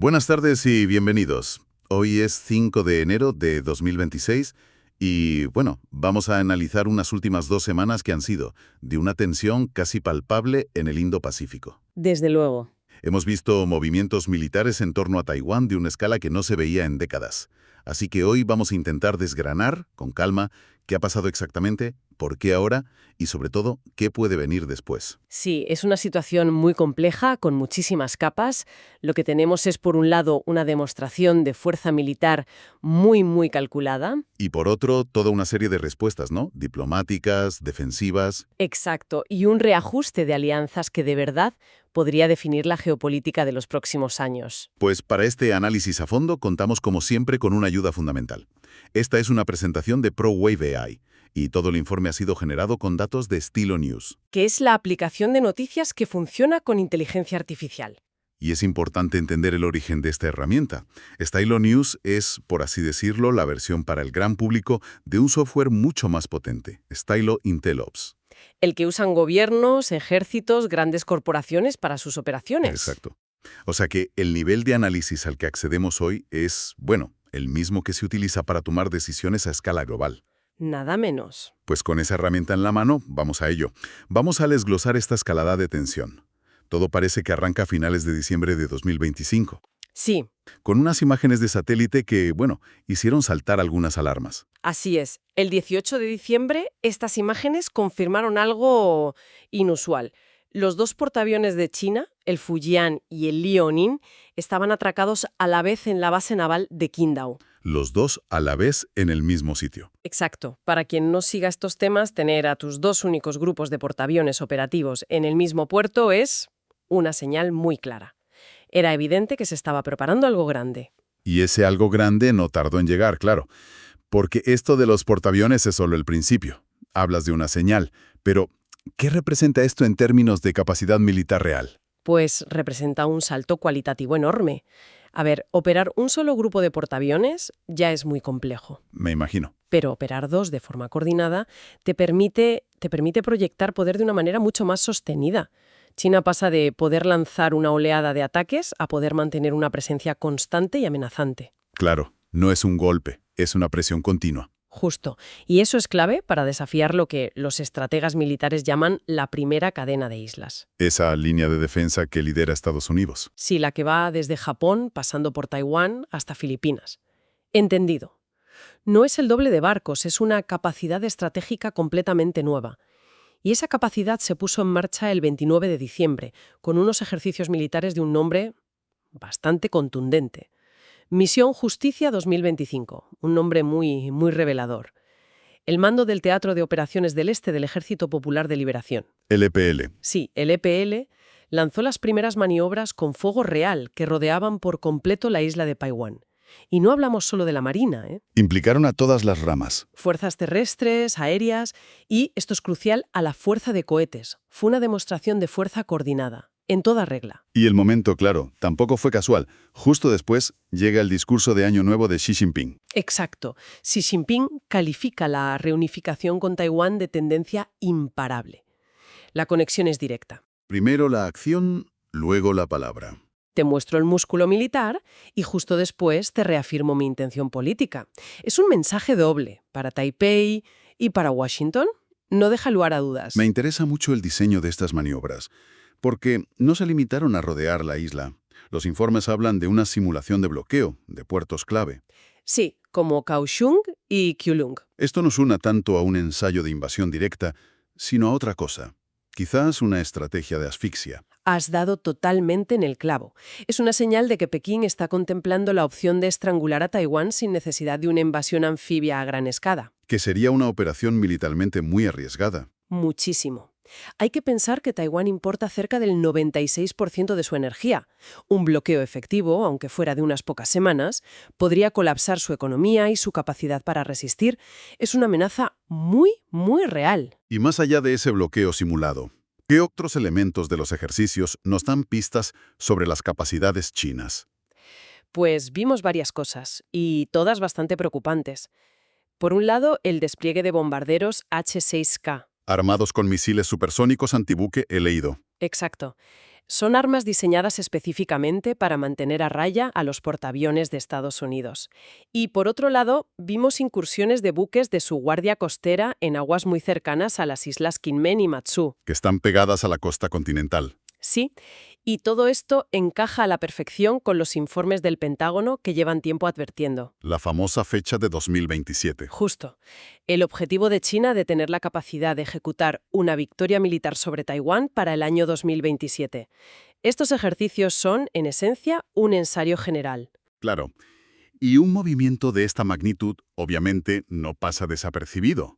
Buenas tardes y bienvenidos. Hoy es 5 de enero de 2026 y, bueno, vamos a analizar unas últimas 2 semanas que han sido de una tensión casi palpable en el Indo-Pacífico. Desde luego. Hemos visto movimientos militares en torno a Taiwán de una escala que no se veía en décadas. Así que hoy vamos a intentar desgranar, con calma, qué ha pasado exactamente, por qué ahora y, sobre todo, qué puede venir después. Sí, es una situación muy compleja, con muchísimas capas. Lo que tenemos es, por un lado, una demostración de fuerza militar muy calculada. Y por otro, toda una serie de respuestas, ¿no? Diplomáticas, defensivas. Exacto, y un reajuste de alianzas que de verdad podría definir la geopolítica de los próximos años. Pues para este análisis a fondo contamos como siempre con una ayuda fundamental. Esta es una presentación de ProWave AI y todo el informe ha sido generado con datos de Stilo News. Que es la aplicación de noticias que funciona con inteligencia artificial. Y es importante entender el origen de esta herramienta. Stilo News es, por así decirlo, la versión para el gran público de un software mucho más potente, Stilo IntelOps. El que usan gobiernos, ejércitos, grandes corporaciones para sus operaciones. Exacto. O sea que el nivel de análisis al que accedemos hoy es, bueno, el mismo que se utiliza para tomar decisiones a escala global. Nada menos. Pues con esa herramienta en la mano, vamos a ello. Vamos a desglosar esta escalada de tensión. Todo parece que arranca a finales de diciembre de 2025. Sí, Con unas imágenes de satélite que, bueno, hicieron saltar algunas alarmas. así es. El 18 de diciembre, estas imágenes confirmaron algo inusual. Los dos portaaviones de China, el Fujian y el Liaoning, estaban atracados a la vez en la base naval de Qingdao. Los dos a la vez en el mismo sitio. Exacto. Para quien no siga estos temas, tener a tus dos únicos grupos de portaaviones operativos en el mismo puerto es una señal muy clara. Era evidente que se estaba preparando algo grande. Y ese algo grande no tardó en llegar, claro. Porque esto de los portaaviones es solo el principio. Hablas de una señal, pero ¿qué representa esto en términos de capacidad militar real? Pues representa un salto cualitativo enorme. A ver, operar un solo grupo de portaaviones ya es muy complejo. Me imagino. Pero operar dos de forma coordinada te permite proyectar poder de una manera mucho más sostenida. China pasa de poder lanzar una oleada de ataques a poder mantener una presencia constante y amenazante. Claro, no es un golpe, es una presión continua. Justo. Y eso es clave para desafiar lo que los estrategas militares llaman la primera cadena de islas. Esa línea de defensa que lidera Estados Unidos. Sí, la que va desde Japón, pasando por Taiwán, hasta Filipinas. Entendido. No es el doble de barcos, es una capacidad estratégica completamente nueva. Y esa capacidad se puso en marcha el 29 de diciembre, con unos ejercicios militares de un nombre bastante contundente. Misión Justicia 2025, un nombre muy revelador. El mando del Teatro de Operaciones del Este del Ejército Popular de Liberación. LPL. Sí, el EPL lanzó las primeras maniobras con fuego real que rodeaban por completo la isla de Paiwán. Y no hablamos solo de la Marina, ¿eh? Implicaron a todas las ramas. Fuerzas terrestres, aéreas y, esto es crucial, a la fuerza de cohetes. Fue una demostración de fuerza coordinada, en toda regla. Y el momento, claro, tampoco fue casual. Justo después llega el discurso de Año Nuevo de Xi Jinping. Exacto. Xi Jinping califica la reunificación con Taiwán de tendencia imparable. La conexión es directa. Primero la acción, luego la palabra. Te muestro el músculo militar y justo después te reafirmo mi intención política. Es un mensaje doble para Taipei y para Washington. No deja lugar a dudas. Me interesa mucho el diseño de estas maniobras, porque no se limitaron a rodear la isla. Los informes hablan de una simulación de bloqueo, de puertos clave. Sí, como Kaohsiung y Kulung. Esto no suena tanto a un ensayo de invasión directa, sino a otra cosa. Quizás una estrategia de asfixia. Has dado totalmente en el clavo. Es una señal de que Pekín está contemplando la opción de estrangular a Taiwán sin necesidad de una invasión anfibia a gran escala. Que sería una operación militarmente muy arriesgada. Muchísimo. Hay que pensar que Taiwán importa cerca del 96% de su energía. Un bloqueo efectivo, aunque fuera de unas pocas semanas, podría colapsar su economía y su capacidad para resistir. Es una amenaza muy real. Y más allá de ese bloqueo simulado, ¿qué otros elementos de los ejercicios nos dan pistas sobre las capacidades chinas? Pues vimos varias cosas, y todas bastante preocupantes. Por un lado, el despliegue de bombarderos H-6K. Armados con misiles supersónicos antibuque he leído. Exacto. Son armas diseñadas específicamente para mantener a raya a los portaaviones de Estados Unidos. Y por otro lado, vimos incursiones de buques de su guardia costera en aguas muy cercanas a las islas Kinmen y Matsu. Que están pegadas a la costa continental. Sí, y todo esto encaja a la perfección con los informes del Pentágono que llevan tiempo advirtiendo. La famosa fecha de 2027. Justo. El objetivo de China de tener la capacidad de ejecutar una victoria militar sobre Taiwán para el año 2027. Estos ejercicios son, en esencia, un ensayo general. Claro. Y un movimiento de esta magnitud, obviamente, no pasa desapercibido.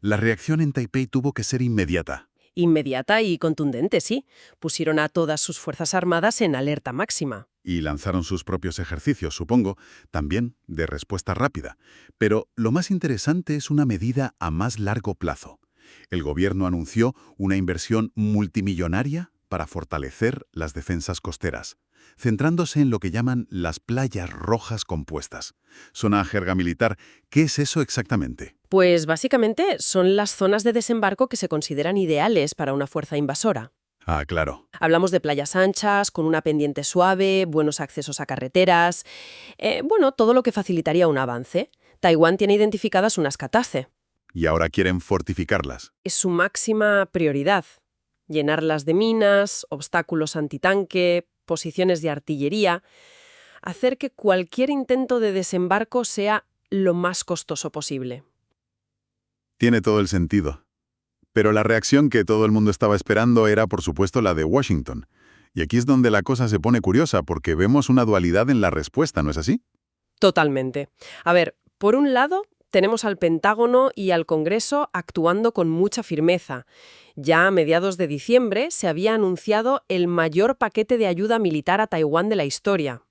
La reacción en Taipei tuvo que ser inmediata. Inmediata y contundente, sí. Pusieron a todas sus fuerzas armadas en alerta máxima. Y lanzaron sus propios ejercicios, supongo, también de respuesta rápida. Pero lo más interesante es una medida a más largo plazo. El gobierno anunció una inversión multimillonaria para fortalecer las defensas costeras, centrándose en lo que llaman las playas rojas compuestas. Suena a jerga militar. ¿Qué es eso exactamente? Pues básicamente son las zonas de desembarco que se consideran ideales para una fuerza invasora. Ah, claro. Hablamos de playas anchas, con una pendiente suave, buenos accesos a carreteras. Todo lo que facilitaría un avance. Taiwán tiene identificadas unas Katace. Y ahora quieren fortificarlas. Es su máxima prioridad. Llenarlas de minas, obstáculos antitanque, posiciones de artillería. Hacer que cualquier intento de desembarco sea lo más costoso posible. Tiene todo el sentido. Pero la reacción que todo el mundo estaba esperando era, por supuesto, la de Washington. Y aquí es donde la cosa se pone curiosa, porque vemos una dualidad en la respuesta, ¿no es así? Totalmente. A ver, por un lado, tenemos al Pentágono y al Congreso actuando con mucha firmeza. Ya a mediados de diciembre se había anunciado el mayor paquete de ayuda militar a Taiwán de la historia.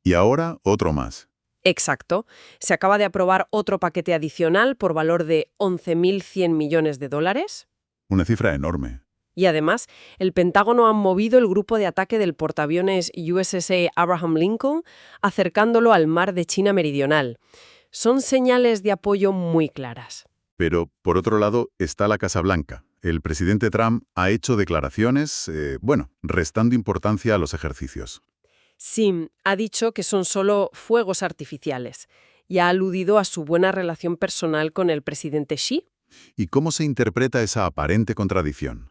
Y ahora, otro más. Exacto. Se acaba de aprobar otro paquete adicional por valor de 11.100 millones de dólares. Una cifra enorme. Y además, el Pentágono ha movido el grupo de ataque del portaaviones USS Abraham Lincoln, acercándolo al mar de China Meridional. Son señales de apoyo muy claras. Pero, por otro lado, está la Casa Blanca. El presidente Trump ha hecho declaraciones, restando importancia a los ejercicios. Sí, ha dicho que son solo fuegos artificiales y ha aludido a su buena relación personal con el presidente Xi. ¿Y cómo se interpreta esa aparente contradicción?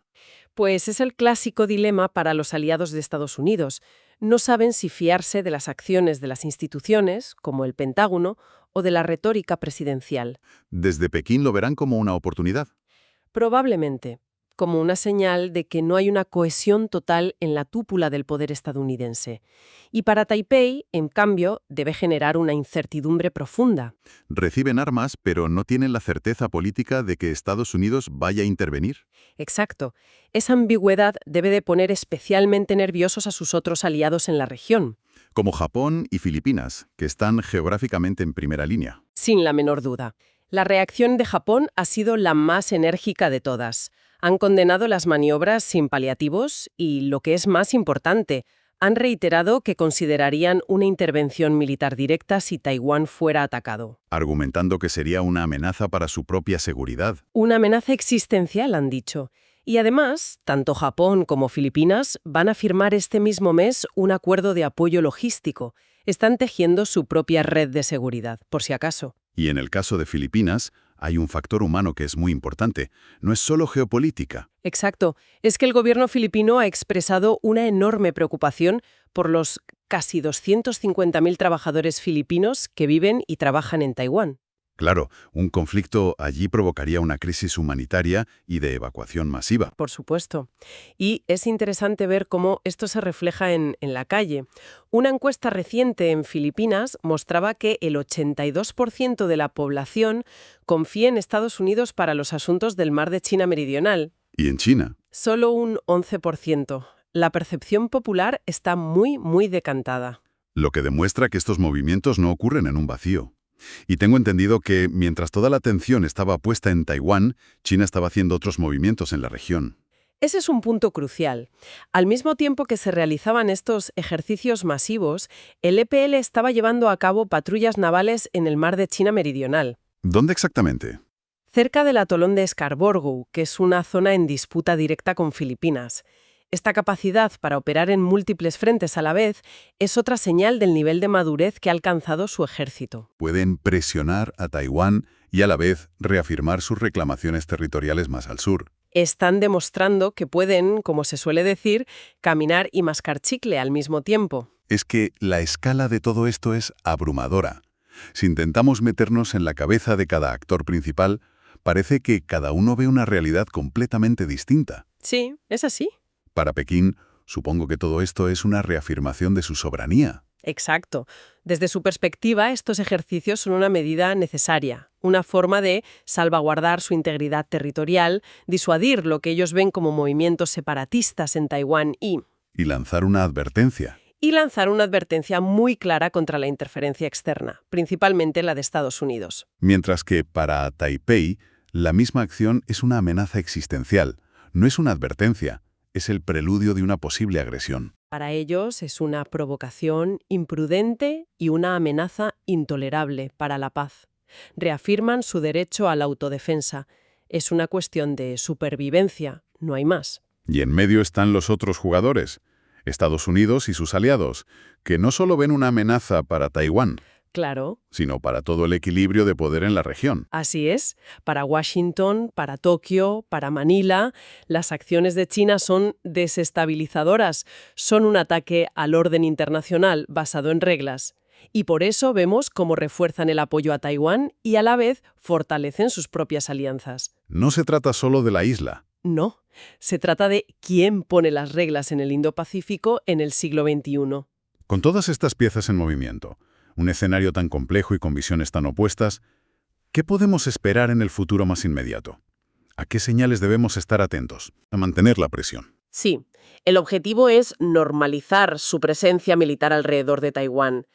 Pues es el clásico dilema para los aliados de Estados Unidos. No saben si fiarse de las acciones de las instituciones, como el Pentágono, o de la retórica presidencial. Desde Pekín lo verán como una oportunidad. Probablemente, como una señal de que no hay una cohesión total en la cúpula del poder estadounidense. Y para Taipei, en cambio, debe generar una incertidumbre profunda. Reciben armas, pero no tienen la certeza política de que Estados Unidos vaya a intervenir. Exacto. Esa ambigüedad debe de poner especialmente nerviosos a sus otros aliados en la región. Como Japón y Filipinas, que están geográficamente en primera línea. Sin la menor duda. La reacción de Japón ha sido la más enérgica de todas. Han condenado las maniobras sin paliativos y, lo que es más importante, han reiterado que considerarían una intervención militar directa si Taiwán fuera atacado. Argumentando que sería una amenaza para su propia seguridad. Una amenaza existencial, han dicho. Y además, tanto Japón como Filipinas van a firmar este mismo mes un acuerdo de apoyo logístico. Están tejiendo su propia red de seguridad, por si acaso. Y en el caso de Filipinas, hay un factor humano que es muy importante. No es solo geopolítica. Exacto. Es que el gobierno filipino ha expresado una enorme preocupación por los casi 250.000 trabajadores filipinos que viven y trabajan en Taiwán. Claro, un conflicto allí provocaría una crisis humanitaria y de evacuación masiva. Por supuesto. Y es interesante ver cómo esto se refleja en la calle. Una encuesta reciente en Filipinas mostraba que el 82% de la población confía en Estados Unidos para los asuntos del mar de China Meridional. ¿Y en China? Solo un 11%. La percepción popular está muy, muy decantada. Lo que demuestra que estos movimientos no ocurren en un vacío. Y tengo entendido que, mientras toda la atención estaba puesta en Taiwán, China estaba haciendo otros movimientos en la región. Ese es un punto crucial. Al mismo tiempo que se realizaban estos ejercicios masivos, el EPL estaba llevando a cabo patrullas navales en el mar de China Meridional. ¿Dónde exactamente? Cerca del atolón de Scarborough, que es una zona en disputa directa con Filipinas. Esta capacidad para operar en múltiples frentes a la vez es otra señal del nivel de madurez que ha alcanzado su ejército. Pueden presionar a Taiwán y a la vez reafirmar sus reclamaciones territoriales más al sur. Están demostrando que pueden, como se suele decir, caminar y mascar chicle al mismo tiempo. Es que la escala de todo esto es abrumadora. Si intentamos meternos en la cabeza de cada actor principal, parece que cada uno ve una realidad completamente distinta. Sí, es así. Para Pekín, supongo que todo esto es una reafirmación de su soberanía. Exacto. Desde su perspectiva, estos ejercicios son una medida necesaria, una forma de salvaguardar su integridad territorial, disuadir lo que ellos ven como movimientos separatistas en Taiwán Y lanzar una advertencia. y lanzar una advertencia muy clara contra la interferencia externa, principalmente la de Estados Unidos. Mientras que para Taipei, la misma acción es una amenaza existencial. No es una advertencia, es el preludio de una posible agresión. Para ellos es una provocación imprudente y una amenaza intolerable para la paz. Reafirman su derecho a la autodefensa. Es una cuestión de supervivencia, no hay más. Y en medio están los otros jugadores, Estados Unidos y sus aliados, que no solo ven una amenaza para Taiwán, Claro, sino para todo el equilibrio de poder en la región. así es. Para Washington, para Tokio, para Manila, las acciones de China son desestabilizadoras, son un ataque al orden internacional basado en reglas. Y por eso vemos cómo refuerzan el apoyo a Taiwán y a la vez fortalecen sus propias alianzas. No se trata solo de la isla. No, se trata de quién pone las reglas en el Indo-Pacífico en el siglo XXI. Con todas estas piezas en movimiento, un escenario tan complejo y con visiones tan opuestas, ¿qué podemos esperar en el futuro más inmediato? ¿A qué señales debemos estar atentos? A mantener la presión. Sí, el objetivo es normalizar su presencia militar alrededor de Taiwán.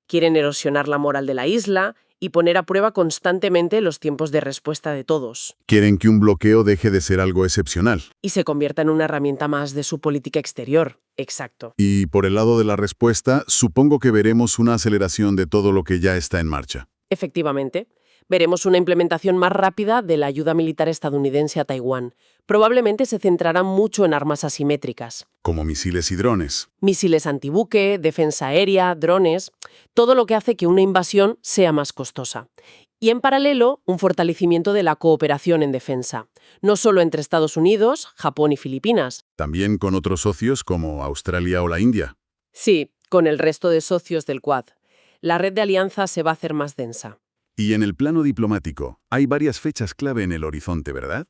Quieren erosionar la moral de la isla y poner a prueba constantemente los tiempos de respuesta de todos. Quieren que un bloqueo deje de ser algo excepcional. Y se convierta en una herramienta más de su política exterior. Exacto. Y por el lado de la respuesta, supongo que veremos una aceleración de todo lo que ya está en marcha. Efectivamente, veremos una implementación más rápida de la ayuda militar estadounidense a Taiwán. Probablemente se centrará mucho en armas asimétricas. Como misiles y drones. Misiles antibuque, defensa aérea, drones, todo lo que hace que una invasión sea más costosa. Y en paralelo, un fortalecimiento de la cooperación en defensa, no solo entre Estados Unidos, Japón y Filipinas. También con otros socios como Australia o la India. Sí, con el resto de socios del Quad. La red de alianzas se va a hacer más densa. Y en el plano diplomático, hay varias fechas clave en el horizonte, ¿verdad?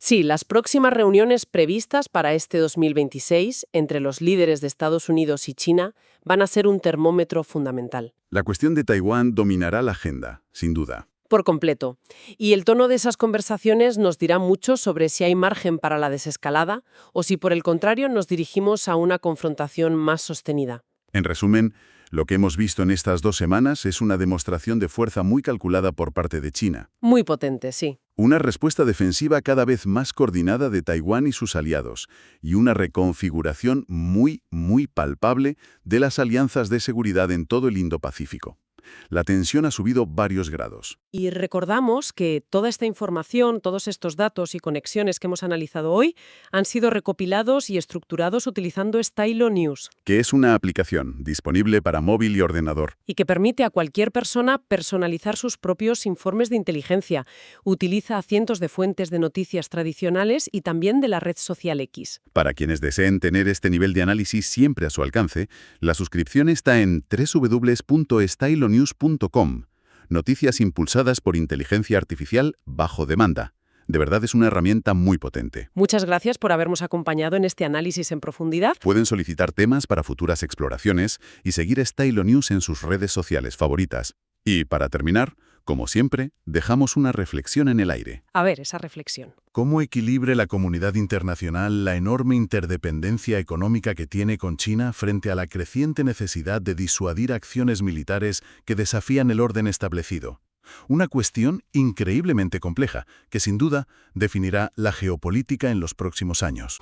Sí, las próximas reuniones previstas para este 2026 entre los líderes de Estados Unidos y China van a ser un termómetro fundamental. La cuestión de Taiwán dominará la agenda, sin duda. Por completo. Y el tono de esas conversaciones nos dirá mucho sobre si hay margen para la desescalada o si por el contrario nos dirigimos a una confrontación más sostenida. En resumen, lo que hemos visto en estas 2 semanas es una demostración de fuerza muy calculada por parte de China. Muy potente, sí. Una respuesta defensiva cada vez más coordinada de Taiwán y sus aliados, y una reconfiguración muy palpable de las alianzas de seguridad en todo el Indo-Pacífico. La tensión ha subido varios grados. Y recordamos que toda esta información, todos estos datos y conexiones que hemos analizado hoy han sido recopilados y estructurados utilizando Stylo News, Que es una aplicación disponible para móvil y ordenador. y que permite a cualquier persona personalizar sus propios informes de inteligencia. Utiliza cientos de fuentes de noticias tradicionales y también de la red social X. Para quienes deseen tener este nivel de análisis siempre a su alcance, la suscripción está en www.stylonews.com. Noticias impulsadas por inteligencia artificial bajo demanda. De verdad es una herramienta muy potente. Muchas gracias por habernos acompañado en este análisis en profundidad. Pueden solicitar temas para futuras exploraciones y seguir Stylo News en sus redes sociales favoritas. Y para terminar, como siempre, dejamos una reflexión en el aire. A ver, esa reflexión. ¿Cómo equilibre la comunidad internacional la enorme interdependencia económica que tiene con China frente a la creciente necesidad de disuadir acciones militares que desafían el orden establecido? Una cuestión increíblemente compleja, que sin duda definirá la geopolítica en los próximos años.